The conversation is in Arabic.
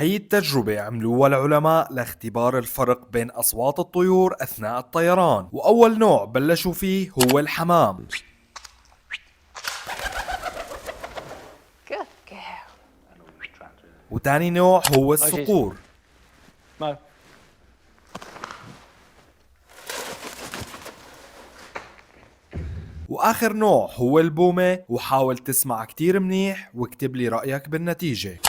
هي التجربة عملوها العلماء لاختبار الفرق بين أصوات الطيور أثناء الطيران، وأول نوع بلشوا فيه هو الحمام. Good girl. وتاني نوع هو الصقور. No. وآخر نوع هو البومة. وحاول تسمع كتير منيح واكتب لي رأيك بالنتيجة.